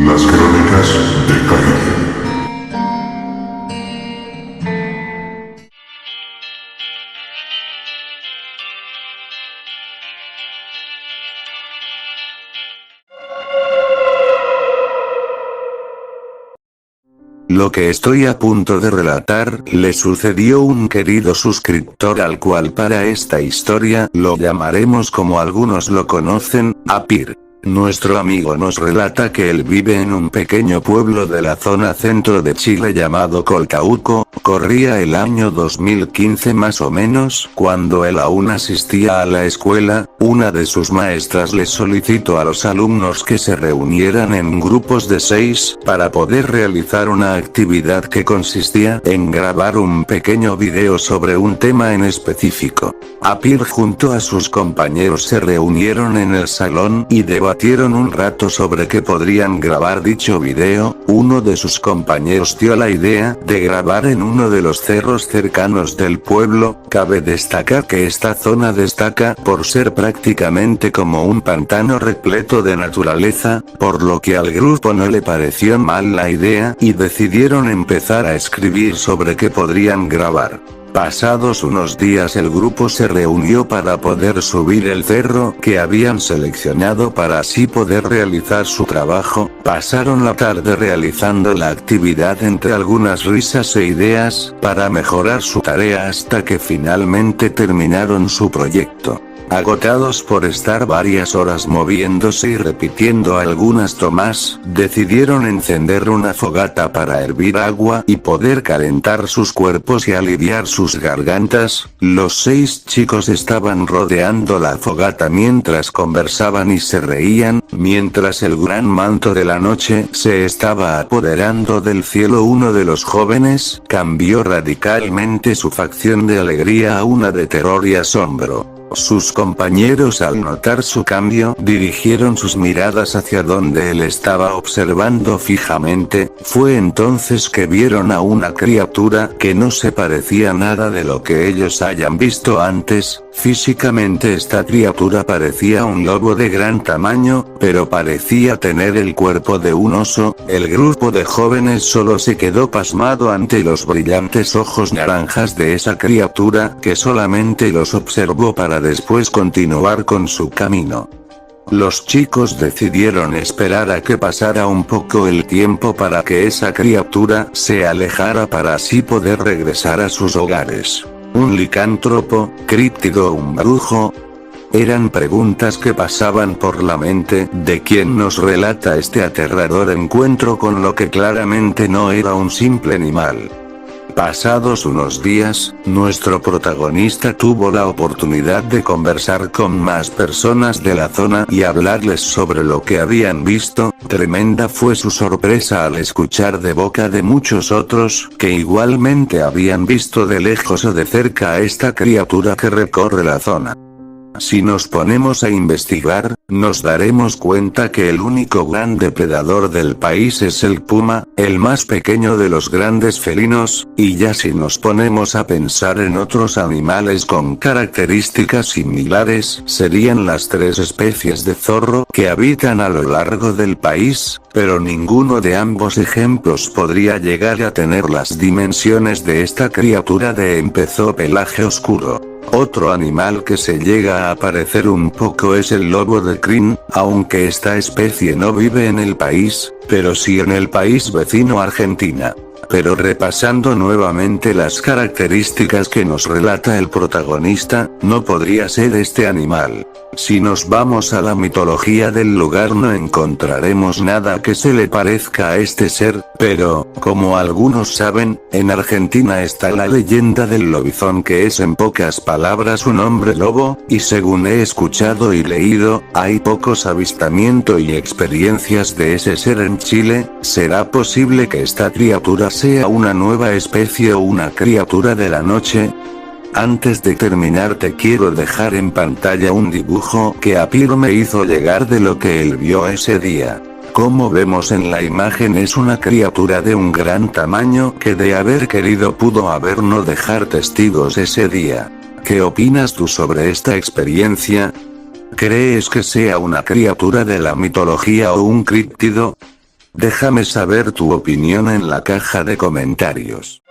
Las crónicas de Kairi. Lo que estoy a punto de relatar, le sucedió a un querido suscriptor al cual para esta historia, lo llamaremos como algunos lo conocen, Apir. Nuestro amigo nos relata que él vive en un pequeño pueblo de la zona centro de Chile llamado Colcauco. Corría el año 2015 más o menos, cuando él aún asistía a la escuela. Una de sus maestras le solicitó a los alumnos que se reunieran en grupos de 6, para poder realizar una actividad que consistía en grabar un pequeño video sobre un tema en específico. Apir junto a sus compañeros se reunieron en el salón y debatieron un rato sobre qué podrían grabar dicho video. Uno de sus compañeros dio la idea de grabar en uno de los cerros cercanos del pueblo. Cabe destacar que esta zona destaca por ser prácticamente como un pantano repleto de naturaleza, por lo que al grupo no le pareció mal la idea y decidieron empezar a escribir sobre qué podrían grabar. Pasados unos días el grupo se reunió para poder subir el cerro que habían seleccionado para así poder realizar su trabajo. Pasaron la tarde realizando la actividad entre algunas risas e ideas para mejorar su tarea hasta que finalmente terminaron su proyecto. Agotados por estar varias horas moviéndose y repitiendo algunas tomas, decidieron encender una fogata para hervir agua y poder calentar sus cuerpos y aliviar sus gargantas. Los 6 chicos estaban rodeando la fogata mientras conversaban y se reían, mientras el gran manto de la noche se estaba apoderando del cielo. Uno de los jóvenes cambió radicalmente su facción de alegría a una de terror y asombro. Sus compañeros al notar su cambio dirigieron sus miradas hacia donde él estaba observando fijamente. Fue entonces que vieron a una criatura que no se parecía nada de lo que ellos hayan visto antes. Físicamente esta criatura parecía un lobo de gran tamaño, pero parecía tener el cuerpo de un oso. El grupo de jóvenes solo se quedó pasmado ante los brillantes ojos naranjas de esa criatura, que solamente los observó para después continuar con su camino. Los chicos decidieron esperar a que pasara un poco el tiempo para que esa criatura se alejara para así poder regresar a sus hogares. ¿Un licántropo, críptido o un brujo? Eran preguntas que pasaban por la mente de quien nos relata este aterrador encuentro con lo que claramente no era un simple animal. Pasados unos días, nuestro protagonista tuvo la oportunidad de conversar con más personas de la zona y hablarles sobre lo que habían visto. Tremenda fue su sorpresa al escuchar de boca de muchos otros que igualmente habían visto de lejos o de cerca a esta criatura que recorre la zona. Si nos ponemos a investigar, nos daremos cuenta que el único gran depredador del país es el puma, el más pequeño de los grandes felinos, y ya si nos ponemos a pensar en otros animales con características similares, serían las 3 especies de zorro que habitan a lo largo del país, pero ninguno de ambos ejemplos podría llegar a tener las dimensiones de esta criatura de empezó pelaje oscuro. Otro animal que se llega a parecer un poco es el lobo de crin, aunque esta especie no vive en el país, pero sí en el país vecino Argentina. Pero repasando nuevamente las características que nos relata el protagonista, no podría ser este animal. Si nos vamos a la mitología del lugar no encontraremos nada que se le parezca a este ser, pero, como algunos saben, en Argentina está la leyenda del lobizón, que es en pocas palabras un hombre lobo, y según he escuchado y leído, hay pocos avistamientos y experiencias de ese ser en Chile. ¿Será posible que esta criatura sea una nueva especie o una criatura de la noche? Antes de terminar te quiero dejar en pantalla un dibujo que Apir me hizo llegar de lo que él vio ese día. Como vemos en la imagen es una criatura de un gran tamaño que de haber querido pudo haber no dejar testigos ese día. ¿Qué opinas tú sobre esta experiencia? ¿Crees que sea una criatura de la mitología o un críptido? Déjame saber tu opinión en la caja de comentarios.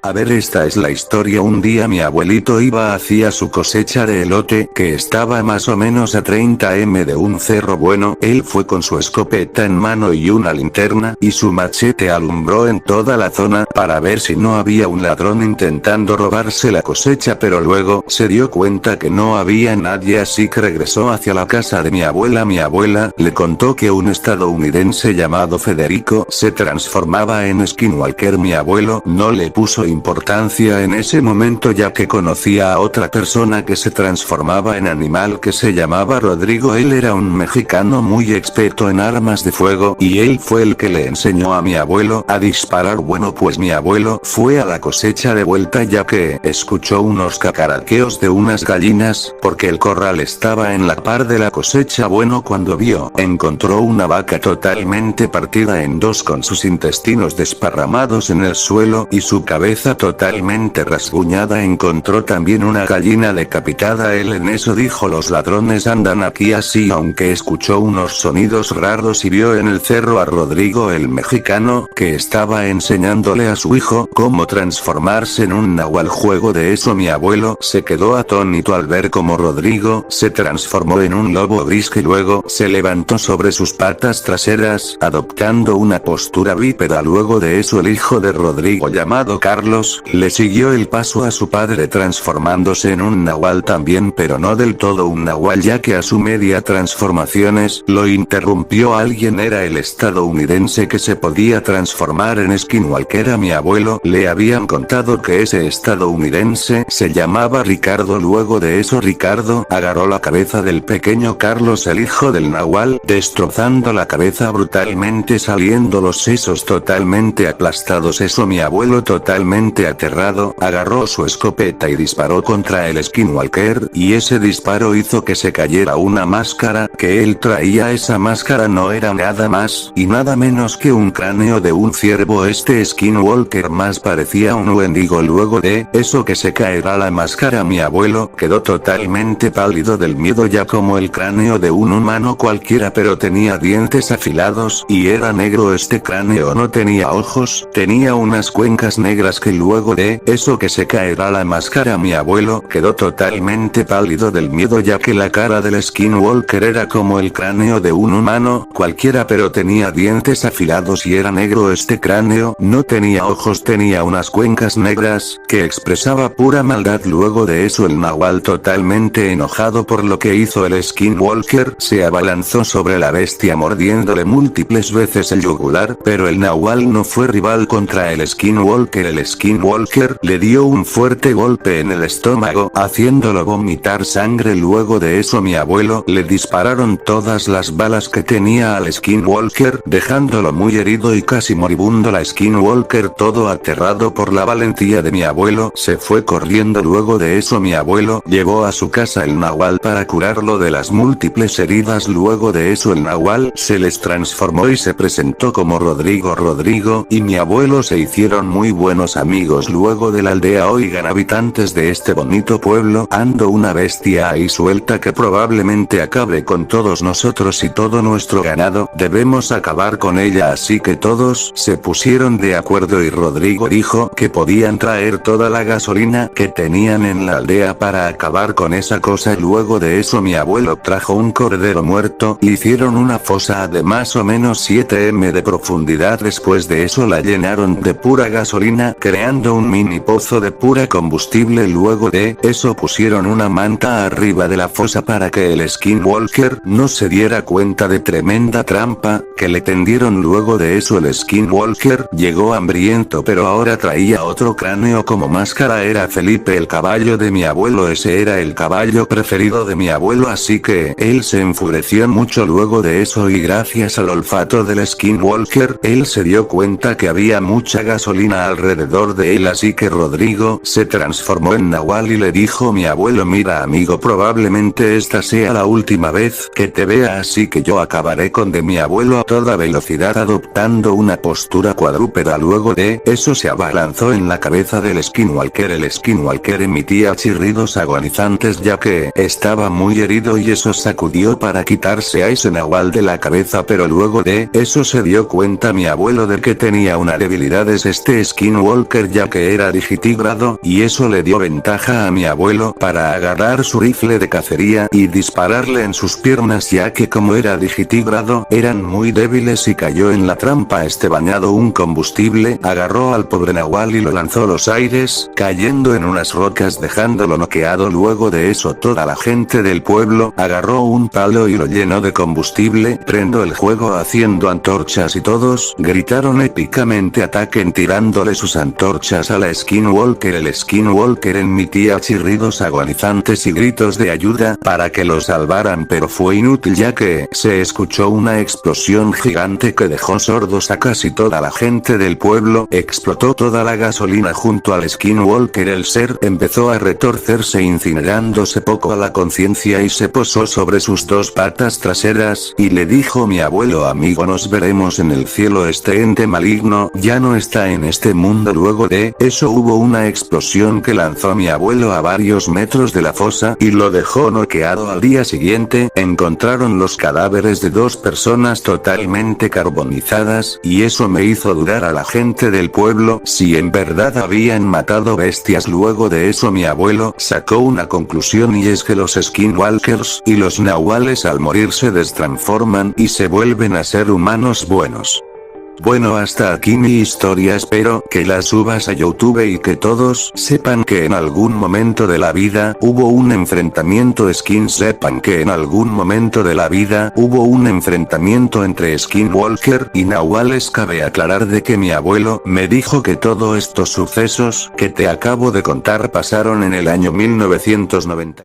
A ver, esta es la historia. Un día mi abuelito iba hacia su cosecha de elote, que estaba más o menos a 30 m de un cerro bueno. Él fue con su escopeta en mano y una linterna, y su machete alumbró en toda la zona, para ver si no había un ladrón intentando robarse la cosecha, pero luego, se dio cuenta que no había nadie, así que regresó hacia la casa de mi abuela. Mi abuela, le contó que un estadounidense llamado Federico, se transformaba en Skinwalker. Mi abuelo, no le puso importancia en ese momento, ya que conocía a otra persona que se transformaba en animal, que se llamaba Rodrigo. Él era un mexicano muy experto en armas de fuego, y él fue el que le enseñó a mi abuelo a disparar. Bueno, pues mi abuelo fue a la cosecha de vuelta, ya que escuchó unos cacaraqueos de unas gallinas, porque el corral estaba en la par de la cosecha. Bueno, cuando encontró una vaca totalmente partida en dos, con sus intestinos desparramados en el suelo y su cabeza totalmente rasguñada. Encontró también una gallina decapitada. Él en eso dijo: los ladrones andan aquí así. Aunque escuchó unos sonidos raros y vio en el cerro a Rodrigo el mexicano, que estaba enseñándole a su hijo cómo transformarse en un nahual. Juego de eso mi abuelo se quedó atónito al ver cómo Rodrigo se transformó en un lobo gris, que luego se levantó sobre sus patas traseras, adoptando una postura bípeda. Luego de eso el hijo de Rodrigo, llamado Carlos, le siguió el paso a su padre, transformándose en un nahual también, pero no del todo un nahual, ya que a su media transformaciones lo interrumpió alguien. Era el estadounidense que se podía transformar en Skinwalker. A mi abuelo le habían contado que ese estadounidense se llamaba Ricardo. Luego de eso Ricardo agarró la cabeza del pequeño Carlos, el hijo del nahual, destrozando la cabeza brutalmente, saliendo los sesos totalmente aplastados. Eso mi abuelo, totalmente aterrado, agarró su escopeta y disparó contra el Skinwalker, y ese disparo hizo que se cayera una máscara que él traía. Esa máscara no era nada más y nada menos que un cráneo de un ciervo. Este Skinwalker más parecía un wendigo. Luego de eso que se caerá la máscara, mi abuelo quedó totalmente pálido del miedo, ya como el cráneo de un humano cualquiera, pero tenía dientes afilados y era negro. Este cráneo no tenía ojos, tenía unas cuencas negras. Que luego de eso que se caerá la máscara, mi abuelo quedó totalmente pálido del miedo, ya que la cara del Skinwalker era como el cráneo de un humano cualquiera, pero tenía dientes afilados y era negro. Este cráneo no tenía ojos, tenía unas cuencas negras que expresaba pura maldad. Luego de eso el nahual, totalmente enojado por lo que hizo el Skinwalker, se abalanzó sobre la bestia, mordiéndole múltiples veces el yugular, pero el nahual no fue rival contra el Skinwalker. El Skinwalker le dio un fuerte golpe en el estómago, haciéndolo vomitar sangre. Luego de eso mi abuelo le dispararon todas las balas que tenía al Skinwalker, dejándolo muy herido y casi moribundo. La Skinwalker, todo aterrado por la valentía de mi abuelo, se fue corriendo. Luego de eso mi abuelo llevó a su casa el nahual para curarlo de las múltiples heridas. Luego de eso el nahual se les transformó y se presentó como Rodrigo, y mi abuelo se hicieron muy buenos amigos. Luego de la aldea: oigan, habitantes de este bonito pueblo, ando una bestia ahí suelta que probablemente acabe con todos nosotros y todo nuestro ganado. Debemos acabar con ella. Así que todos se pusieron de acuerdo y Rodrigo dijo que podían traer toda la gasolina que tenían en la aldea para acabar con esa cosa. Luego de eso mi abuelo trajo un cordero muerto, hicieron una fosa de más o menos 7 m de profundidad. Después de eso la llenaron de pura gasolina, creando un mini pozo de pura combustible. Luego de eso pusieron una manta arriba de la fosa para que el Skinwalker no se diera cuenta de tremenda trampa que le tendieron. Luego de eso el Skinwalker llegó hambriento, pero ahora traía otro cráneo como máscara. Era Felipe, el caballo de mi abuelo. Ese era el caballo preferido de mi abuelo, así que él se enfureció mucho. Luego de eso, y gracias al olfato del Skinwalker, él se dio cuenta que había mucha gasolina alrededor alrededor de él, así que Rodrigo se transformó en nahual y le dijo: mi abuelo, mira amigo, probablemente esta sea la última vez que te vea, así que yo acabaré con de mi abuelo a toda velocidad, adoptando una postura cuadrúpeda. Luego de eso se abalanzó en la cabeza del Skinwalker. El Skinwalker emitía chirridos agonizantes ya que estaba muy herido y eso sacudió para quitarse a ese nahual de la cabeza, pero luego de eso se dio cuenta mi abuelo de que tenía una debilidad es este Skinwalker, ya que era digitígrado, y eso le dio ventaja a mi abuelo para agarrar su rifle de cacería y dispararle en sus piernas, ya que como era digitígrado eran muy débiles y cayó en la trampa. Este bañado un combustible agarró al pobre nahual y lo lanzó a los aires, cayendo en unas rocas dejándolo noqueado. Luego de eso toda la gente del pueblo agarró un palo y lo llenó de combustible, prendo el juego haciendo antorchas y todos gritaron épicamente ataquen tirándole sus antorchas a la Skinwalker. El Skinwalker emitía chirridos agonizantes y gritos de ayuda para que lo salvaran, pero fue inútil ya que se escuchó una explosión gigante que dejó sordos a casi toda la gente del pueblo. Explotó toda la gasolina junto al Skinwalker. El ser empezó a retorcerse, incinerándose poco a la conciencia, y se posó sobre sus dos patas traseras y le dijo: mi abuelo amigo, nos veremos en el cielo, este ente maligno ya no está en este mundo. Luego de eso hubo una explosión que lanzó a mi abuelo a varios metros de la fosa y lo dejó noqueado. Al día siguiente encontraron los cadáveres de dos personas totalmente carbonizadas, y eso me hizo dudar a la gente del pueblo si en verdad habían matado bestias. Luego de eso mi abuelo sacó una conclusión, y es que los Skinwalkers y los nahuales al morir se destransforman y se vuelven a ser humanos buenos. Bueno, hasta aquí mi historia, espero que la subas a YouTube y que todos sepan que en algún momento de la vida hubo un enfrentamiento sepan que en algún momento de la vida hubo un enfrentamiento entre Skinwalker y nahuales. Cabe aclarar de que mi abuelo me dijo que todos estos sucesos que te acabo de contar pasaron en el año 1990.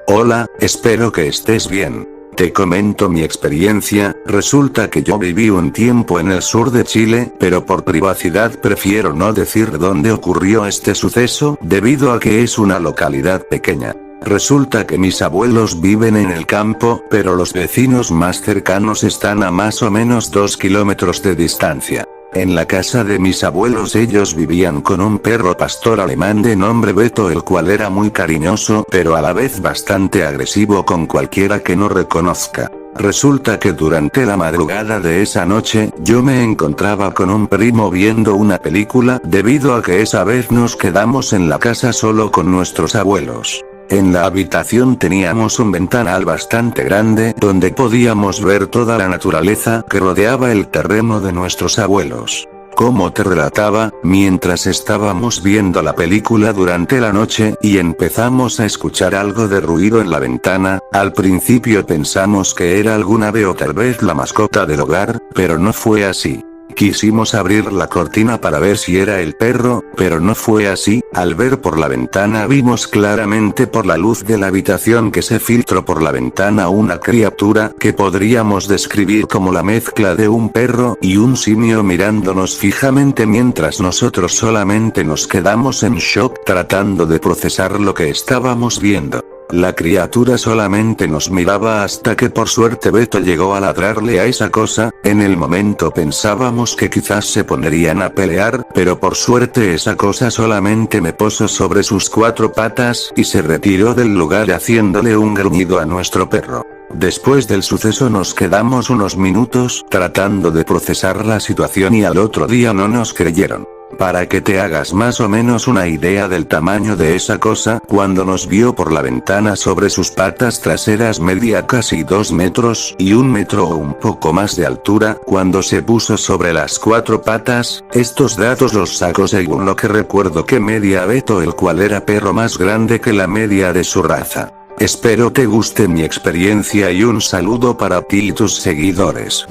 Hola, espero que estés bien. Te comento mi experiencia. Resulta que yo viví un tiempo en el sur de Chile, pero por privacidad prefiero no decir dónde ocurrió este suceso, debido a que es una localidad pequeña. Resulta que mis abuelos viven en el campo, pero los vecinos más cercanos están a más o menos 2 kilómetros de distancia. En la casa de mis abuelos ellos vivían con un perro pastor alemán de nombre Beto, el cual era muy cariñoso pero a la vez bastante agresivo con cualquiera que no reconozca. Resulta que durante la madrugada de esa noche, yo me encontraba con un primo viendo una película, debido a que esa vez nos quedamos en la casa solo con nuestros abuelos. En la habitación teníamos un ventanal bastante grande donde podíamos ver toda la naturaleza que rodeaba el terreno de nuestros abuelos. Como te relataba, mientras estábamos viendo la película durante la noche y empezamos a escuchar algo de ruido en la ventana, al principio pensamos que era algún ave o tal vez la mascota del hogar, pero no fue así. Quisimos abrir la cortina para ver si era el perro, pero no fue así. Al ver por la ventana vimos claramente por la luz de la habitación que se filtró por la ventana una criatura que podríamos describir como la mezcla de un perro y un simio mirándonos fijamente, mientras nosotros solamente nos quedamos en shock tratando de procesar lo que estábamos viendo. La criatura solamente nos miraba hasta que por suerte Beto llegó a ladrarle a esa cosa. En el momento pensábamos que quizás se pondrían a pelear, pero por suerte esa cosa solamente me posó sobre sus 4 patas y se retiró del lugar haciéndole un gruñido a nuestro perro. Después del suceso nos quedamos unos minutos tratando de procesar la situación y al otro día no nos creyeron. Para que te hagas más o menos una idea del tamaño de esa cosa, cuando nos vio por la ventana sobre sus patas traseras medía casi 2 metros y 1 metro o un poco más de altura. Cuando se puso sobre las 4 patas, estos datos los saco según lo que recuerdo que media Beto, el cual era perro más grande que la media de su raza. Espero te guste mi experiencia y un saludo para ti y tus seguidores.